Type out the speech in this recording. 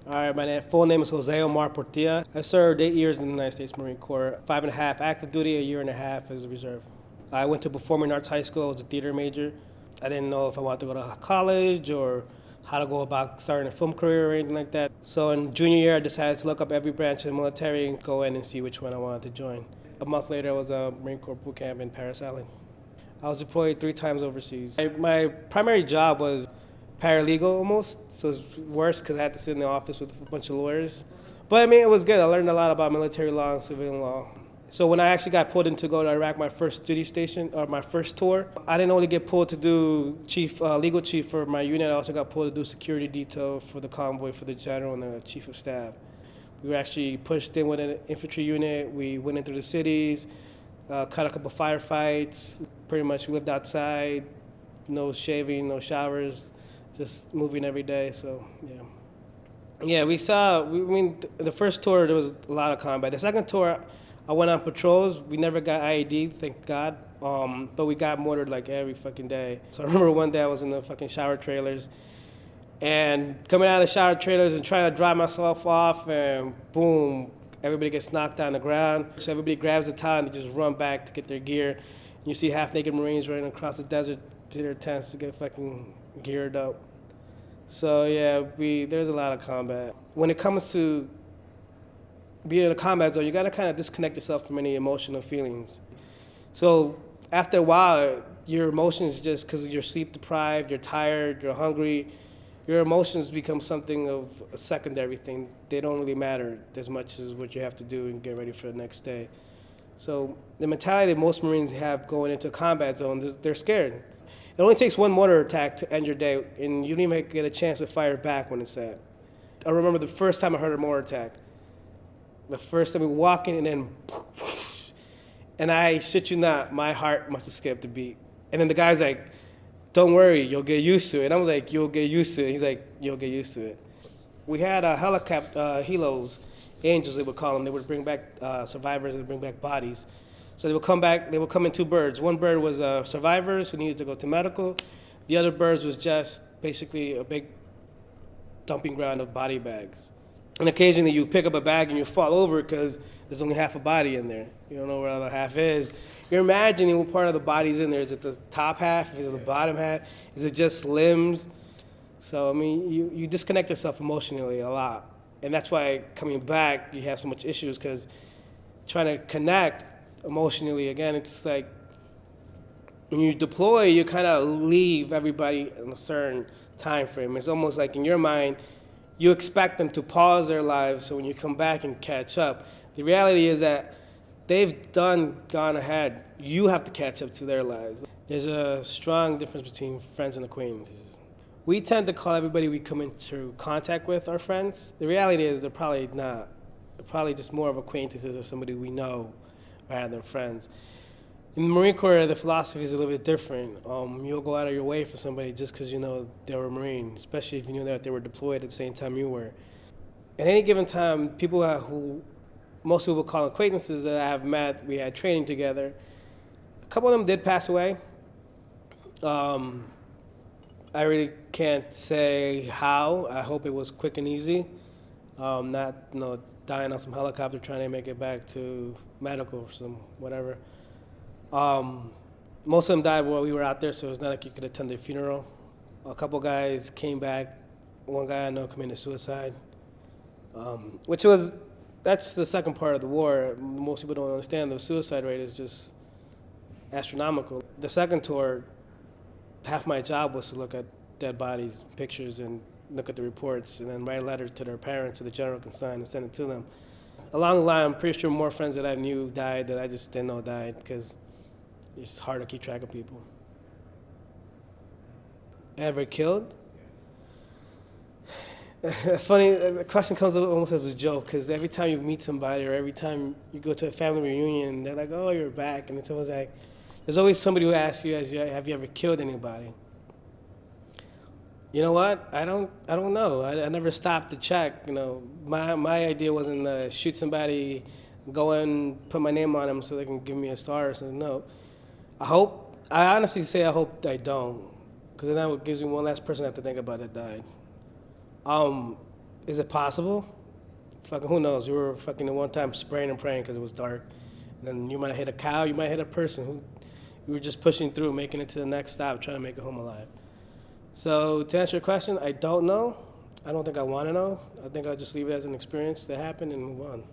All right, my full name is Jose Omar Portilla. I served 8 years in the United States Marine Corps, 5.5 active duty, a year and a half as a reserve. I went to Performing Arts High School. I was a theater major. I didn't know if I wanted to go to college or how to go about starting a film career or anything like that. So in junior year, I decided to look up every branch of the military and go in and see which one I wanted to join. A month later, I was a Marine Corps boot camp in Parris Island. I was deployed 3 times overseas. My primary job was paralegal almost, so it's worse because I had to sit in the office with a bunch of lawyers. But I mean, it was good. I learned a lot about military law and civilian law. So when I actually got pulled in to go to Iraq, my first duty station, or my first tour, I didn't only get pulled to do legal chief for my unit, I also got pulled to do security detail for the convoy for the general and the chief of staff. We were actually pushed in with an infantry unit. We went in through the cities, cut a couple firefights. Pretty much we lived outside, no shaving, no showers, just moving every day. So yeah. Yeah, the first tour there was a lot of combat. The second tour, I went on patrols. We never got IED, thank God. But we got mortared like every fucking day. So I remember one day I was in the fucking shower trailers, and coming out of the shower trailers and trying to dry myself off, and boom, everybody gets knocked on the ground. So everybody grabs the towel and they just run back to get their gear. And you see half-naked Marines running across the desert to their tents to get fucking geared up. So yeah, there's a lot of combat. When it comes to being in a combat zone, you gotta kind of disconnect yourself from any emotional feelings. So after a while, your emotions just, because you're sleep deprived, you're tired, you're hungry, your emotions become something of a secondary thing. They don't really matter as much as what you have to do and get ready for the next day. So the mentality that most Marines have going into a combat zone, they're scared. It only takes one mortar attack to end your day, and you don't even get a chance to fire back when it's that. I remember the first time I heard a mortar attack. The first time we walk in, and then, and I shit you not, my heart must have skipped a beat. And then the guy's like, "Don't worry, you'll get used to it." And I was like, "You'll get used to it." He's like, "You'll get used to it." We had helicopter helos, angels they would call them. They would bring back survivors and bring back bodies. So they would come back. They would come in two birds. One bird was survivors who needed to go to medical. The other birds was just basically a big dumping ground of body bags. And occasionally you pick up a bag and you fall over because there's only half a body in there. You don't know where the other half is. You're imagining what part of the body's in there. Is it the top half? Is it the bottom half? Is it just limbs? So I mean, you disconnect yourself emotionally a lot, and that's why coming back you have so much issues because trying to connect emotionally again, it's like when you deploy, you kind of leave everybody in a certain time frame. It's almost like in your mind, you expect them to pause their lives so when you come back and catch up. The reality is that they've gone ahead. You have to catch up to their lives. There's a strong difference between friends and acquaintances. We tend to call everybody we come into contact with our friends. The reality is they're probably not. They're probably just more of acquaintances or somebody we know rather than friends. In the Marine Corps, the philosophy is a little bit different. You'll go out of your way for somebody just because you know they were a Marine, especially if you knew that they were deployed at the same time you were. At any given time, people who most people call acquaintances that I have met, we had training together. A couple of them did pass away. I really can't say how. I hope it was quick and easy. Not dying on some helicopter trying to make it back to medical or some whatever. Most of them died while we were out there, so it's not like you could attend their funeral. A couple guys came back. One guy I know committed suicide, that's the second part of the war. Most people don't understand the suicide rate is just astronomical. The second tour, half my job was to look at dead bodies, pictures, and look at the reports, and then write a letter to their parents so the general can sign and send it to them. Along the line, I'm pretty sure more friends that I knew died that I just didn't know died because it's hard to keep track of people. Ever killed? Funny, the question comes almost as a joke because every time you meet somebody or every time you go to a family reunion, they're like, "Oh, you're back," and it's always like, there's always somebody who asks you, "Have you ever killed anybody?" You know what? I don't know. I never stopped to check. You know, my idea wasn't to shoot somebody, go and put my name on them so they can give me a star or something. No. I honestly say I hope I don't, because then that gives me one less person I have to think about that died. Is it possible? Fucking who knows? You were fucking the one time spraying and praying because it was dark. And then you might have hit a cow, you might hit a person who you were just pushing through, making it to the next stop, trying to make it home alive. So to answer your question, I don't know. I don't think I want to know. I think I'll just leave it as an experience that happened and move on.